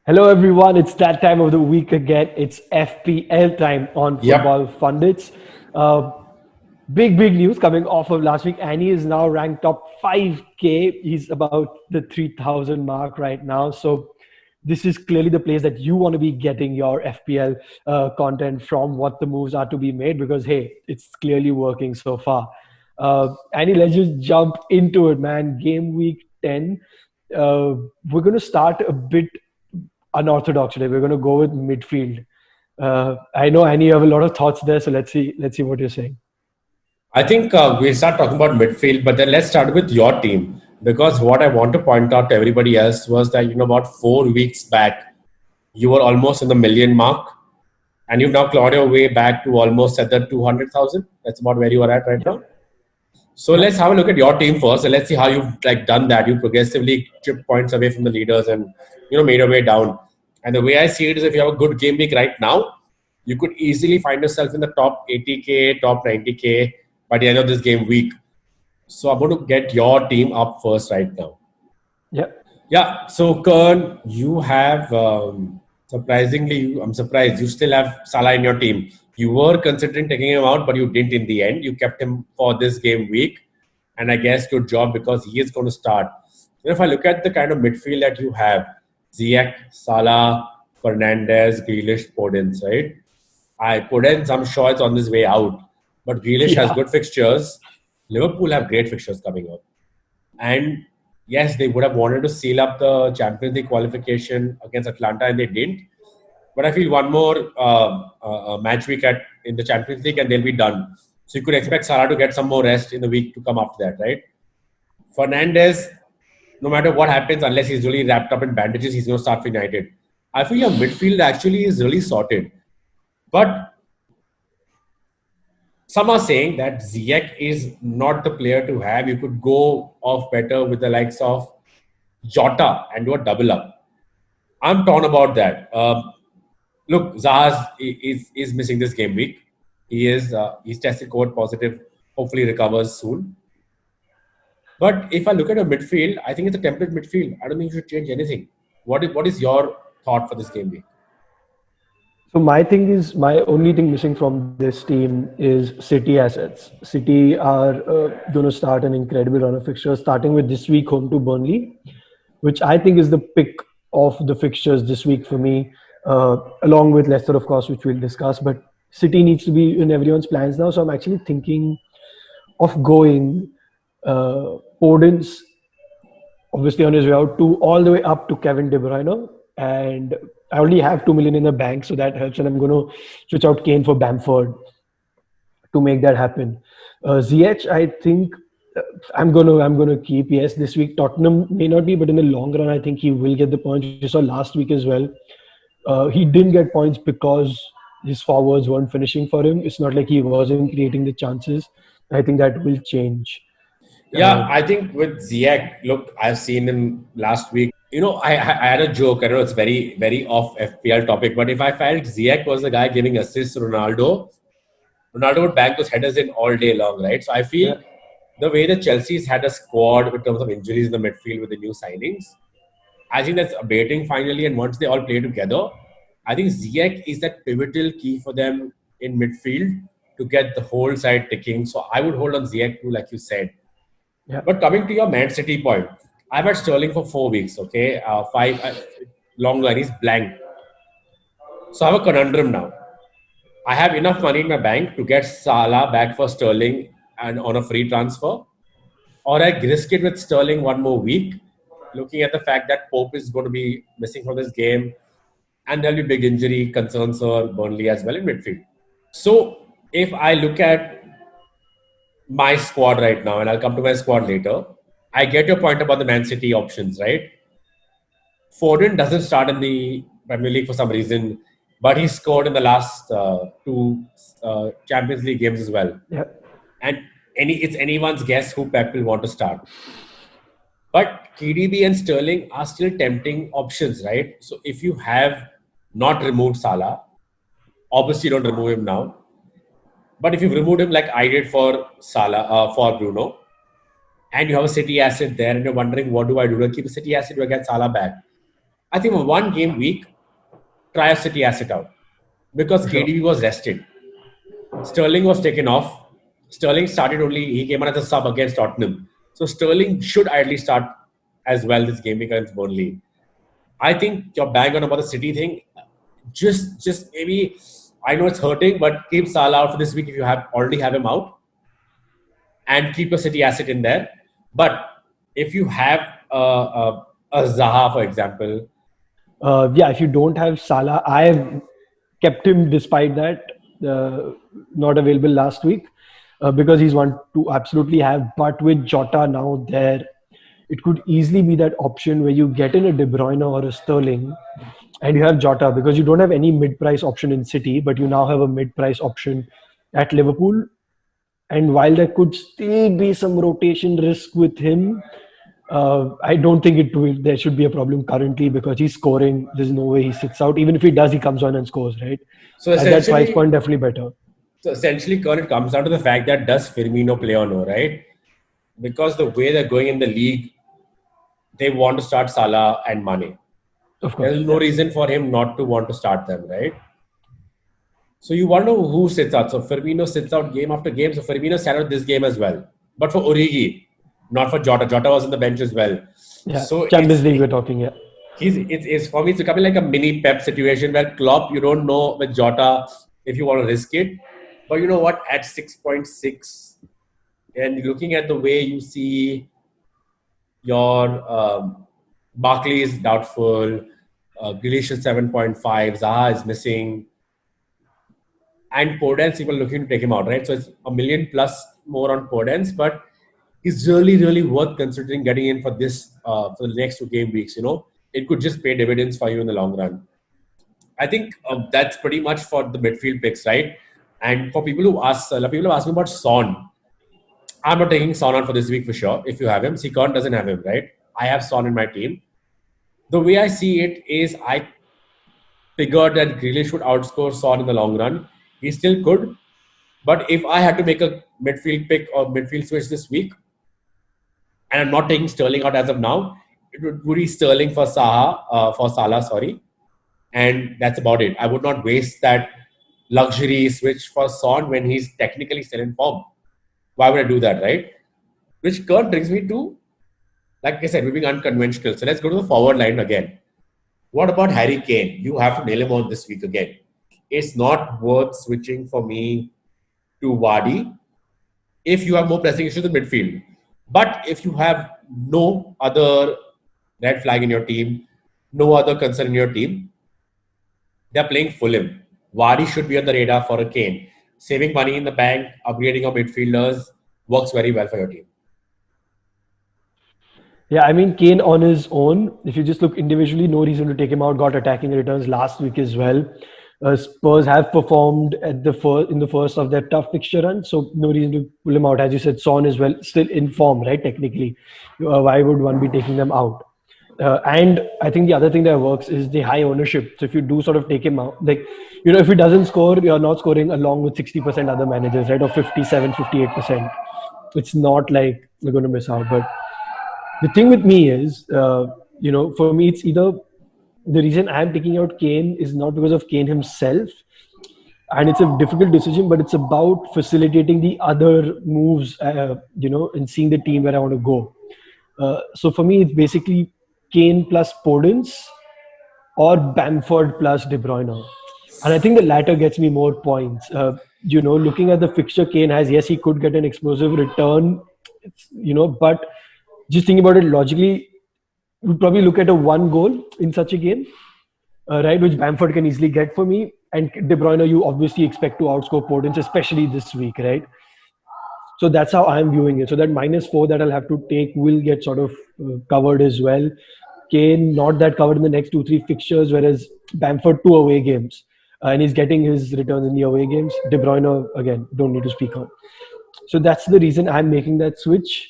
Hello, everyone. It's that time of the week again. It's FPL time on Yep. Football Pundits. Uh, big news coming off of last week. Annie is now ranked top 5K. He's about the 3,000 mark right now. So, this is clearly the place that you want to be getting your FPL content from, what the moves are to be made, because, hey, it's clearly working so far. Annie, let's just jump into it, man. Game week 10. We're going to start a bit unorthodox today. We're going to go with midfield. I know Annie, you have a lot of thoughts there, so let's see what you're saying. I think we'll start talking about midfield, but then let's start with your team. Because what I want to point out to everybody else was that, about 4 weeks back, you were almost in the million mark, and you've now clawed your way back to almost at the 200,000. That's about where you are at right Yeah, now. So yeah, let's have a look at your team first, and let's see how you've done that. You progressively chipped points away from the leaders, and made your way down. And the way I see it is, if you have a good game week right now, you could easily find yourself in the top 80K, top 90K by the end of this game week. So I'm going to get your team up first right now. yeah. Yeah. So Kern, you have surprisingly, I'm surprised you still have Salah in your team. You were considering taking him out, but you didn't in the end. You kept him for this game week, and I guess good job because he is going to start. If I look at the kind of midfield that you have, Ziyech, Salah, Fernandez, Grealish, Podence, right? I Podence, I'm sure it's on his way out, but Grealish has Yeah. good fixtures. Liverpool have great fixtures coming up. And yes, they would have wanted to seal up the Champions League qualification against Atlanta, and they didn't. But I feel one more match week in the Champions League, and they'll be done. So you could expect Salah to get some more rest in the week to come after that, right? Fernandez, no matter what happens, unless he's really wrapped up in bandages, he's going to start for United. I feel your midfield actually is really sorted. But some are saying that Ziyech is not the player to have. You could go off better with the likes of Jota and do a double up. I'm torn about that. Look, Zaha is missing this game week. He's tested COVID positive. Hopefully recovers soon. But if I look at a midfield, I think it's a template midfield. I don't think you should change anything. What is your thought for this game week? So my only thing missing from this team is City assets. City are going to start an incredible run of fixtures, starting with this week home to Burnley, which I think is the pick of the fixtures this week for me, along with Leicester, of course, which we'll discuss. But City needs to be in everyone's plans now, so I'm actually thinking of going Podence obviously on his way out to all the way up to Kevin De Bruyne. And I already have 2 million in the bank, so that helps. And I'm going to switch out Kane for Bamford to make that happen. Ziyech, I think I'm gonna keep. Yes, this week Tottenham may not be, but in the long run, I think he will get the points. You saw last week as well. He didn't get points because his forwards weren't finishing for him. It's not like he wasn't creating the chances. I think that will change. Uh, Yeah, I think with Ziyech, look, I've seen him last week. I had a joke. I know it's very off FPL topic, but if I felt Ziyech was the guy giving assists to Ronaldo would bang those headers in all day long, right? So I yeah, feel the way the Chelsea's had a squad in terms of injuries in the midfield with the new signings, I think that's abating finally. And once they all play together, I think Ziyech is that pivotal key for them in midfield to get the whole side ticking. So I would hold on Ziyech too, like you said. yeah, But coming to your Man City point, I've had Sterling for 4 weeks, okay? Five, long line, he's blank. So I have a conundrum now. I have enough money in my bank to get Salah back for Sterling and on a free transfer, or I risk it with Sterling one more week, looking at the fact that Pope is going to be missing from this game, and there'll be big injury concerns for Burnley as well in midfield. So if I look at my squad right now, and I'll come to my squad later, I get your point about the Man City options, right? Foden doesn't start in the Premier League for some reason, but he scored in the last two Champions League games as well. yeah. And it's anyone's guess who Pep will want to start. But KDB and Sterling are still tempting options, right? So if you have not removed Salah, obviously you don't remove him now. But if you've removed him like I did for for Bruno, and you have a City asset there, and you're wondering what do I do? Do I keep a City asset? Do I get Salah back? I think for 1 game week, try a City asset out because Sure. KDB was rested. Sterling was taken off. Sterling started only, he came on as a sub against Tottenham. So Sterling should ideally start as well this game against Burnley. I think you're bang on about the City thing. Just maybe, I know it's hurting, but keep Salah out for this week if you have already have him out, and keep a City asset in there. But if you have a Zaha, for example, Yeah, if you don't have Salah, I have kept him despite that not available last week because he's one to absolutely have. But with Jota now there, it could easily be that option where you get in a De Bruyne or a Sterling and you have Jota because you don't have any mid-price option in City, but you now have a mid-price option at Liverpool. And while there could still be some rotation risk with him, I don't think it will. There should be a problem currently because he's scoring. There's no way he sits out. Even if he does, he comes on and scores. Right? so At that price essentially, point, definitely better. Kern, it comes down to the fact that does Firmino play or no, right? Because the way they're going in the league, they want to start Salah and Mane. Of course. There's no reason for him not to want to start them, right? So you wonder who sits out. So Firmino sits out game after game. So Firmino sat out this game as well. But for Origi, not for Jota. Jota was on the bench as well. Yeah. So Champions League, we're talking. Yeah. it's for me, it's becoming like a mini Pep situation where Klopp, you don't know with Jota if you want to risk it. But you know what? At 6.6, and looking at the way you see your Barkley is doubtful, Grealish is 7.5, Zaha is missing, and Podence, people looking to take him out, right? So it's a million plus more on Podence, but it's really, really worth considering getting in for this for the next 2 game weeks. It could just pay dividends for you in the long run. I think that's pretty much for the midfield picks, right? And for people who ask, people have asked me about Son. I'm not taking Son on for this week for sure. If you have him, Sikon doesn't have him, right? I have Son in my team. The way I see it is, I figured that Grealish would outscore Son in the long run. He still could, but if I had to make a midfield pick or midfield switch this week, and I'm not taking Sterling out as of now, it would be Sterling for Salah, sorry, and that's about it. I would not waste that luxury switch for Son when he's technically still in form. Why would I do that, right? Which Kurt brings me to, like I said, we're being unconventional. So let's go to the forward line again. What about Harry Kane? You have to nail him on this week again. It's not worth switching for me to Vardy if you have more pressing issues in midfield. But if you have no other red flag in your team, no other concern in your team, they're playing Fulham. Vardy should be on the radar for a Kane. Saving money in the bank, upgrading your midfielders works very well for your team. Yeah, I mean, Kane on his own, if you just look individually, no reason to take him out. Got attacking returns last week as well. Spurs have performed in the first of their tough fixture run, so no reason to pull him out. As you said, Son is still in form, right? Technically, why would one be taking them out? And I think the other thing that works is the high ownership. So if you do sort of take him out, like, if he doesn't score, you're not scoring along with 60% other managers, right? Or 57, 58%. It's not like you're going to miss out. But the thing with me is, for me, it's either the reason I'm taking out Kane is not because of Kane himself, and it's a difficult decision, but it's about facilitating the other moves, and seeing the team where I want to go. So for me, it's basically Kane plus Podence or Bamford plus De Bruyne. And I think the latter gets me more points. Looking at the fixture Kane has, yes, he could get an explosive return, but just thinking about it logically, we'd probably look at a 1 goal in such a game, right, which Bamford can easily get for me. And De Bruyne, you obviously expect to outscore Podence, especially this week, right? So that's how I'm viewing it. So that -4 that I'll have to take will get sort of covered as well. Kane, not that covered in the next 2-3 fixtures, whereas Bamford 2 away games. And he's getting his returns in the away games. De Bruyne, again, don't need to speak on. So that's the reason I'm making that switch.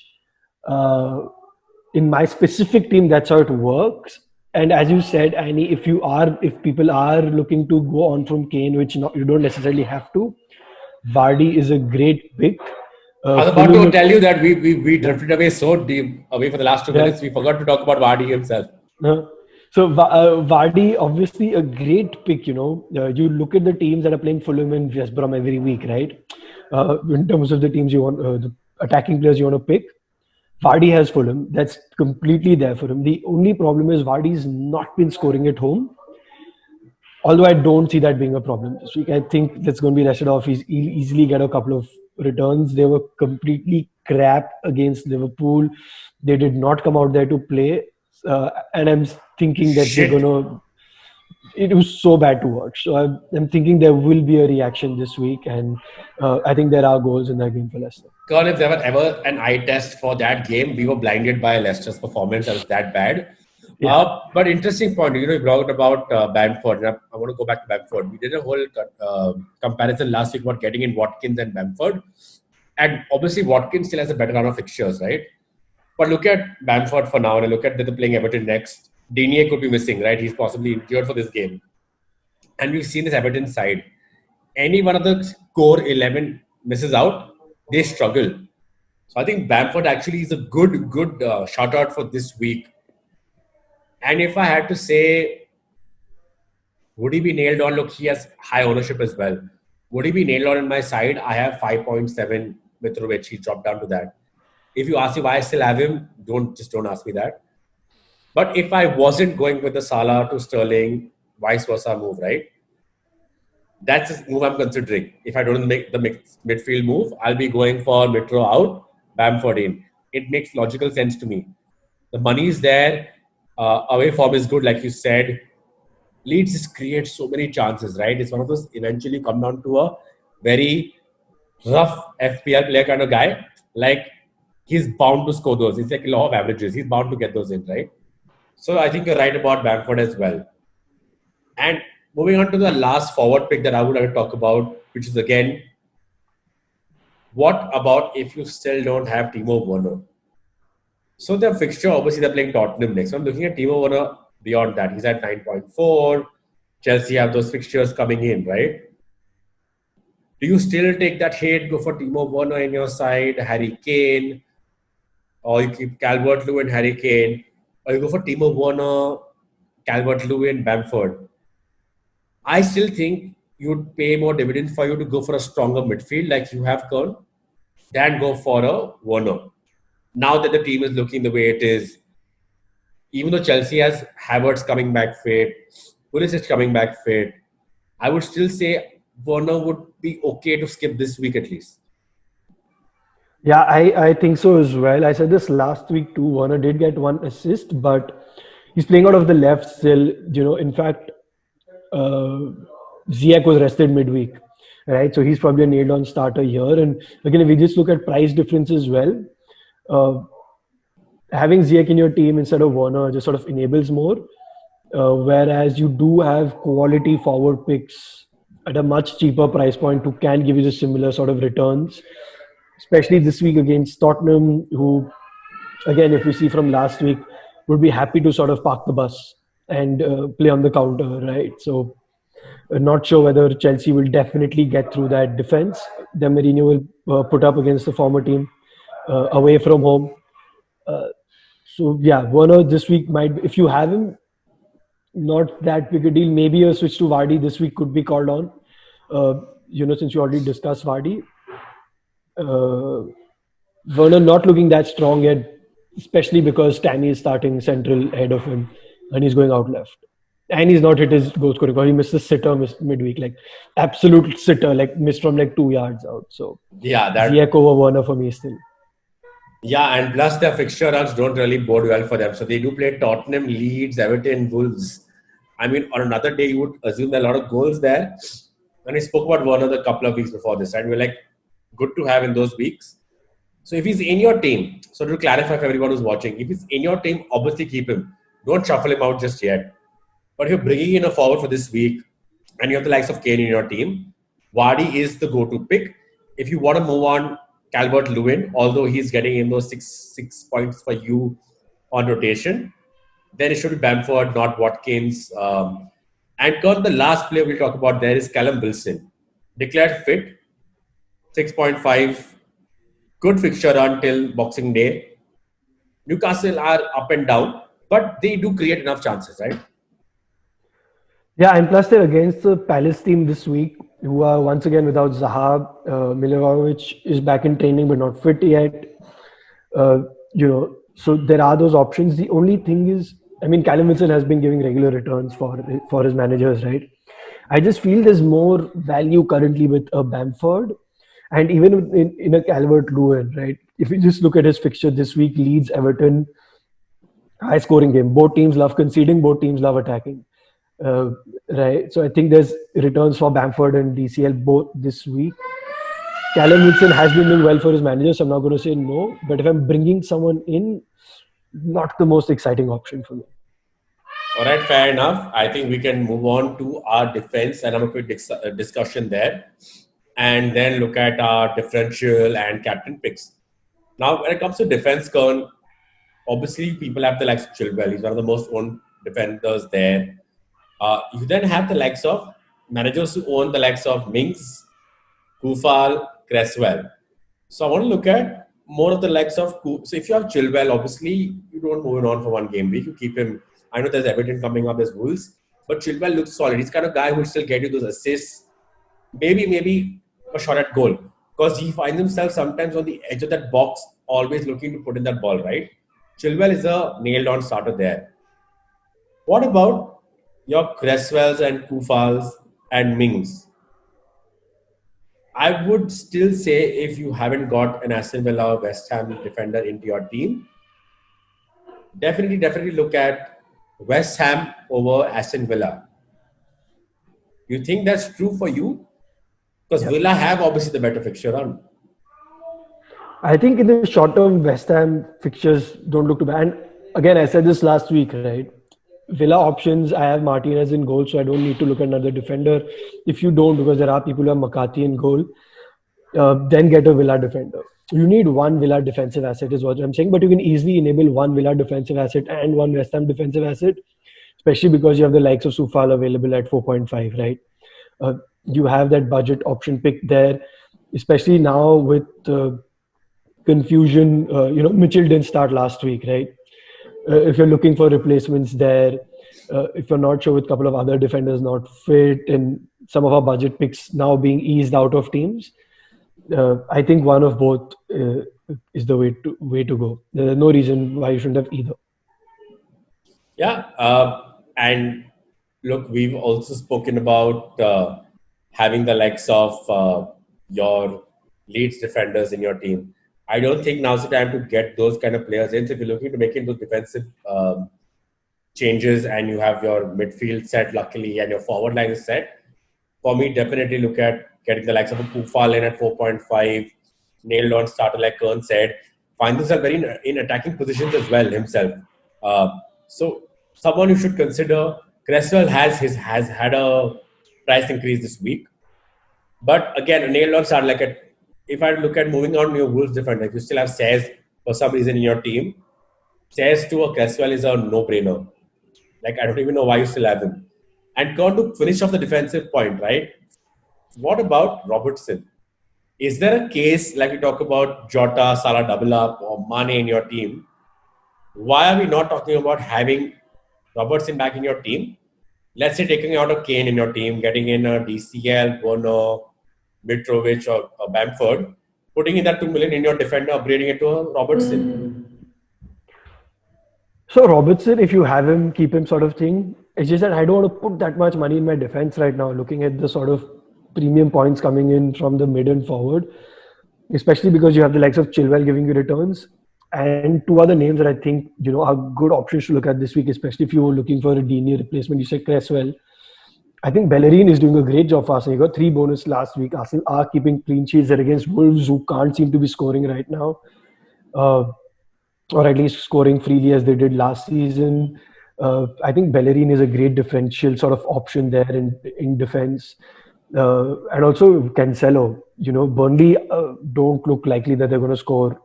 In my specific team, that's how it works. And as you said, Annie, if people are looking to go on from Kane, which you don't necessarily have to, Vardy is a great pick. I was about to tell you that we drifted away so deep away for the last 2 minutes. We forgot to talk about Vardy himself. So Vardy, obviously a great pick. You look at the teams that are playing Fulham and West Brom every week, right? In terms of the teams you want, the attacking players you want to pick, Vardy has Fulham. That's completely there for him. The only problem is Vardy's not been scoring at home. Although I don't see that being a problem this week. I think that's going to be rested off. He'll easily get a couple of returns. They were completely crap against Liverpool. They did not come out there to play. And I'm thinking that they're Shit. going to. It was so bad to watch. So I'm thinking there will be a reaction this week. And I think there are goals in that game for Leicester. God, if there were ever an eye test for that game, we were blinded by Leicester's performance. That was that bad. Yeah. But interesting point. You talked about Bamford. And I want to go back to Bamford. We did a whole comparison last week about getting in Watkins and Bamford. And obviously, Watkins still has a better run of fixtures, right? But look at Bamford for now, and look at that they're playing Everton next. Digne could be missing, right? He's possibly injured for this game. And we've seen this Everton side. Any one of the core 11 misses out, they struggle. So I think Bamford actually is a good shout out for this week. And if I had to say, would he be nailed on? Look, he has high ownership as well. Would he be nailed on my side? I have 5.7 Mitrovic. He dropped down to that. If you ask me why I still have him, don't ask me that. But if I wasn't going with the Salah to Sterling, vice versa move, right? That's a move I'm considering. If I don't make the midfield move, I'll be going for Mitro out, Bamford in. It makes logical sense to me. The money is there. Away form is good, like you said. Leeds just create so many chances, right? It's one of those eventually come down to a very rough FPL player kind of guy. Like, he's bound to score those. It's like a law of averages. He's bound to get those in, right? So I think you're right about Bamford as well. And moving on to the last forward pick that I would like to talk about, which is again, what about if you still don't have Timo Werner? So their fixture, obviously, they're playing Tottenham next. So I'm looking at Timo Werner beyond that. He's at 9.4. Chelsea have those fixtures coming in, right? Do you still take that hit, go for Timo Werner in your side, Harry Kane, or you keep Calvert-Lewin, Harry Kane, or you go for Timo Werner, Calvert-Lewin, Bamford? I still think you'd pay more dividends for you to go for a stronger midfield like you have gone than go for a Werner. Now that the team is looking the way it is, even though Chelsea has Havertz coming back fit, Pulisic coming back fit, I would still say Werner would be okay to skip this week at least. Yeah, I think so as well. I said this last week too. Werner did get one assist, but he's playing out of the left still. In fact, Ziyech was rested midweek, right? So he's probably a nailed-on starter here. And again, if we just look at price difference as well, having Ziyech in your team instead of Werner just sort of enables more. Whereas you do have quality forward picks at a much cheaper price point who can give you the similar sort of returns, especially this week against Tottenham, who, again, if we see from last week, would be happy to sort of park the bus and play on the counter, right? So not sure whether Chelsea will definitely get through that defense. Then Mourinho will put up against the former team away from home. So yeah, Werner this week might, if you have him, not that big a deal. Maybe a switch to Vardy this week could be called on. Since you already discussed Vardy. Werner not looking that strong yet, especially because Tammy is starting central ahead of him and he's going out left. And he's not hit his goal scoring because he missed the sitter midweek, like absolute sitter, like missed from like 2 yards out. So yeah, that Ziyech over Werner for me still. Yeah, and plus their fixture runs don't really bode well for them. So they do play Tottenham, Leeds, Everton, Wolves. I mean, on another day, you would assume there are a lot of goals there. And we spoke about Werner a couple of weeks before this, and we're like, good to have in those weeks. So if he's in your team, so to clarify for everyone who's watching, if he's in your team, obviously keep him. Don't shuffle him out just yet. But if you're bringing in a forward for this week, and you have the likes of Kane in your team, Vardy is the go-to pick. If you want to move on Calvert-Lewin, although he's getting in those six points for you on rotation, then it should be Bamford, not Watkins. And the last player we'll talk about there is Callum Wilson. Declared fit, 6.5. Good fixture until Boxing Day. Newcastle are up and down, but they do create enough chances, right? Yeah, and plus they're against the Palace team this week, who are once again without Zaha. Milivojevic is back in training but not fit yet. So there are those options. The only thing is, I mean, Callum Wilson has been giving regular returns for his managers, right? I just feel there's more value currently with a Bamford, and even in a Calvert Lewin, right? If you just look at his fixture this week, Leeds, Everton, high scoring game. Both teams love conceding. Both teams love attacking. Uh, right. So I think there's returns for Bamford and DCL both this week. Callum Wilson has been doing well for his manager, so I'm not going to say no. But if I'm bringing someone in, not the most exciting option for me. All right, fair enough. I think we can move on to our defense and have a quick discussion there, and then look at our differential and captain picks. Now, when it comes to defense, Kern, obviously people have the likes of Chilwell. He's one of the most owned defenders there. You then have the likes of managers who own the likes of Minks, Kufal, Cresswell. So I want to look at more of the likes of. So if you have Chilwell, obviously you don't move him on for one game week. You keep him. I know there's Everton coming up, there's Wolves, but Chilwell looks solid. He's kind of guy who will still get you those assists, maybe a shot at goal, because he finds himself sometimes on the edge of that box, always looking to put in that ball. Right? Chilwell is a nailed-on starter there. What about your Cresswells and Kufals and Mings? I would still say if you haven't got an Aston Villa or West Ham defender into your team, definitely look at West Ham over Aston Villa. You think that's true for you? Because Villa have obviously the better fixture run. I think in the short term, West Ham fixtures don't look too bad. And again, I said this last week, right? Villa options, I have Martinez in goal, so I don't need to look at another defender. If you don't, because there are people who have McCarthy in goal, then get a Villa defender. You need one Villa defensive asset, is what I'm saying, but you can easily enable one Villa defensive asset and one West Ham defensive asset, especially because you have the likes of Sufal available at 4.5, right? You have that budget option pick there, especially now with confusion. Mitchell didn't start last week, right? If you're looking for replacements there, if you're not sure with a couple of other defenders not fit and some of our budget picks now being eased out of teams, I think one of both is the way to go. There's no reason why you shouldn't have either. Yeah, and look, we've also spoken about having the likes of your Leeds defenders in your team. I don't think now's the time to get those kind of players in. So if you're looking to make into defensive changes and you have your midfield set, luckily, and your forward line is set, for me, definitely look at getting the likes of a Kufal in at 4.5, nailed on starter, like Kern said. Finds himself very in attacking positions as well himself. So someone you should consider. Cresswell has had a price increase this week, but again, a nailed on starter. If I look at moving on your Wolves defender, if you still have Says for some reason in your team, Says to a Cresswell is a no-brainer. Like, I don't even know why you still have him. And Kern, to finish off the defensive point, right? What about Robertson? Is there a case like we talk about Jota, Salah double up, or Mane in your team? Why are we not talking about having Robertson back in your team? Let's say taking out a Kane in your team, getting in a DCL, Bono, Mitrovic, or Bamford, putting in that 2 million in your defender, upgrading it to a Robertson. So Robertson, if you have him, keep him sort of thing. It's just that I don't want to put that much money in my defense right now, looking at the sort of premium points coming in from the mid and forward, especially because you have the likes of Chilwell giving you returns. And two other names that I think, are good options to look at this week, especially if you were looking for a Dini replacement. You said Cresswell. I think Bellerin is doing a great job for Arsenal. He got 3 bonus last week. Arsenal are keeping clean sheets. They're against Wolves, who can't seem to be scoring right now. Or at least scoring freely as they did last season. I think Bellerin is a great differential sort of option there in defense. And also Cancelo. Burnley don't look likely that they're going to score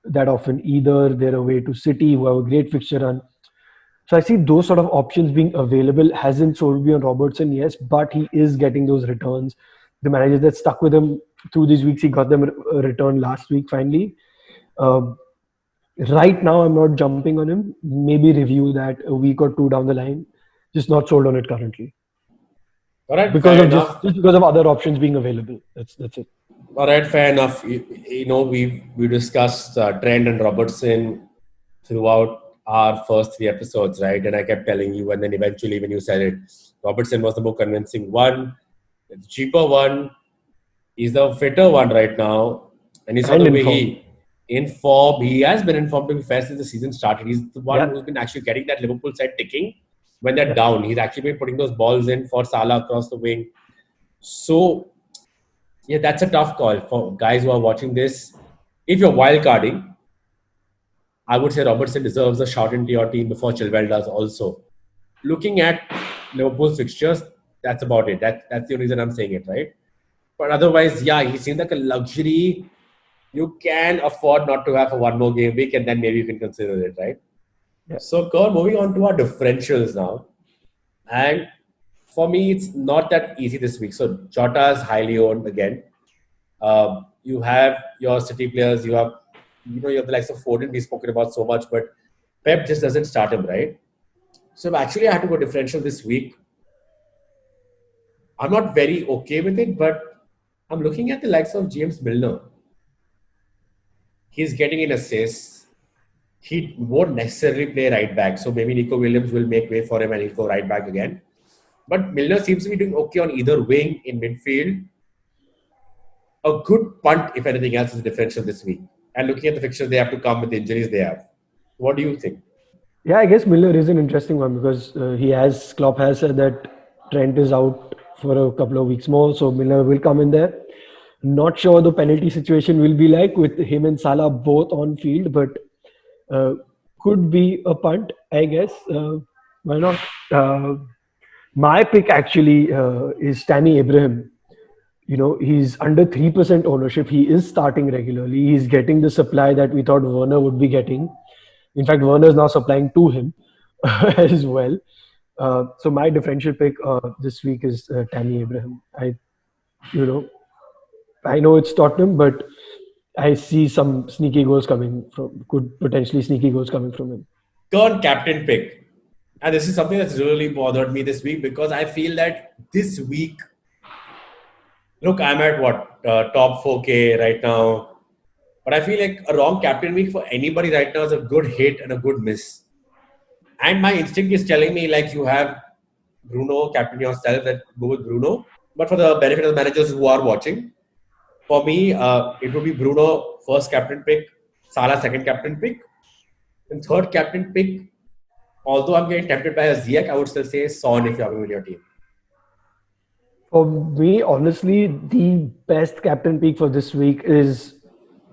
that often either. They're away to City, who have a great fixture run. So I see those sort of options being available. Hasn't sold me on Robertson, yes, but he is getting those returns. The managers that stuck with him through these weeks, he got them a return last week finally. Right now, I'm not jumping on him. Maybe review that a week or two down the line. Just not sold on it currently All right, because fair of just enough. just because of other options being available. That's it. All right, fair enough. We discussed Trent and Robertson throughout our first three episodes, right? And I kept telling you, and then eventually, when you said it, Robertson was the more convincing one, the cheaper one. He's the fitter one right now, and you saw And the way informed. he informed. He has been informed to be fair since the season started. He's the one Yeah, who's been actually getting that Liverpool side ticking when they're yeah. down. He's actually been putting those balls in for Salah across the wing. So yeah, that's a tough call for guys who are watching this. If you're wild carding, I would say Robertson deserves a shout into your team before Chilwell does also. Looking at Liverpool's fixtures, that's about it. That's the only reason I'm saying it, right? But otherwise, yeah, he seems like a luxury you can afford not to have a one more game week, and then maybe you can consider it, right? Yeah. So, Kaur, moving on to our differentials now. And for me, it's not that easy this week. So, Jota is highly owned again. You have your City players. You have the likes of Foden we've spoken about so much, but Pep just doesn't start him, right? So actually, I had to go differential this week. I'm not very okay with it, but I'm looking at the likes of James Milner. He's getting in assists. He won't necessarily play right back, so maybe Nico Williams will make way for him and he'll go right back again. But Milner seems to be doing okay on either wing in midfield. A good punt, if anything else, is differential this week. And looking at the fixtures, they have to come with the injuries they have. What do you think? Yeah, I guess Miller is an interesting one because Klopp has said that Trent is out for a couple of weeks more, so Miller will come in there. Not sure the penalty situation will be like with him and Salah both on field, but uh, could be a punt, I guess. Why not? Uh, my pick actually is Tammy Abraham. He's under 3% ownership. He is starting regularly. He's getting the supply that we thought Werner would be getting. In fact, Werner is now supplying to him as well. So my differential pick this week is Tammy Abraham. You know, I know it's Tottenham, but I see some sneaky goals coming from, could potentially sneaky goals coming from him. Turn captain pick. And this is something that's really bothered me this week because I feel that this week, look, I'm at what, top 4K right now. But I feel like a wrong captain week for anybody right now is a good hit and a good miss. And my instinct is telling me like you have Bruno, captain yourself, that go with Bruno. But for the benefit of the managers who are watching, for me, it would be Bruno first captain pick, Salah second captain pick, and third captain pick. Although I'm getting tempted by a Ziyech, I would still say Son if you're having with your team. For me, honestly, the best captain pick for this week is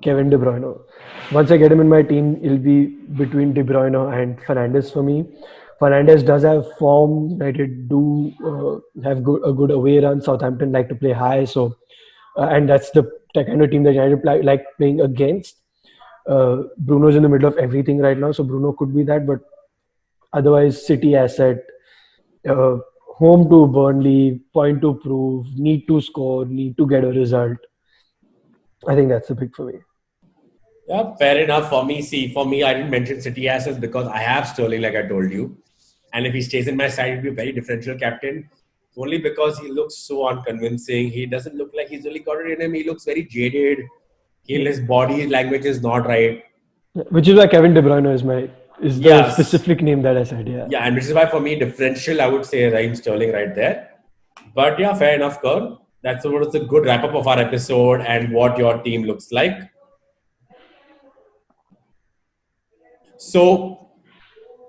Kevin De Bruyne. Once I get him in my team, it'll be between De Bruyne and Fernandes for me. Fernandes does have form. United do have a good away run. Southampton like to play high, so and that's the kind of team that United like playing against. Bruno's in the middle of everything right now, so Bruno could be that. But otherwise, City asset, uh, home to Burnley, point to prove, need to score, need to get a result. I think that's the pick for me. Yeah, fair enough. For me, see, for me, I didn't mention City assets because I have Sterling, like I told you. And if he stays in my side, he'll be a very differential captain. Only because he looks so unconvincing. He doesn't look like he's really got it in him. He looks very jaded. Yeah. His body language is not right. Which is why Kevin De Bruyne is the Yes. specific name that I said. Yeah. Yeah, and which is why for me, differential, I would say Raheem Sterling right there. But yeah, fair enough, Kern. That's what was a good wrap up of our episode and what your team looks like. So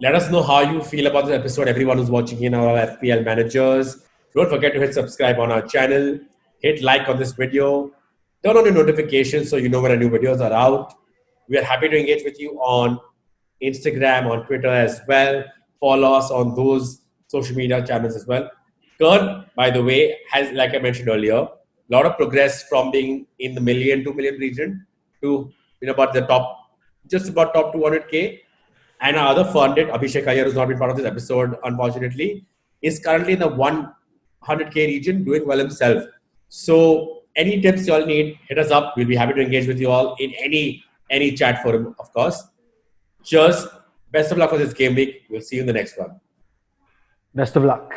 let us know how you feel about this episode. Everyone who's watching in our FPL managers, don't forget to hit subscribe on our channel, hit like on this video, turn on your notifications so you know when our new videos are out. We are happy to engage with you on Instagram, on Twitter as well. Follow us on those social media channels as well. Kern, by the way, has, like I mentioned earlier, a lot of progress from being in the 2 million region to about the top, just about top 200K. And our other funded, Abhishek Iyer, who's not been part of this episode, unfortunately, is currently in the 100K region doing well himself. So, any tips you all need, hit us up. We'll be happy to engage with you all in any chat forum, of course. Cheers. Best of luck for this game week. We'll see you in the next one. Best of luck.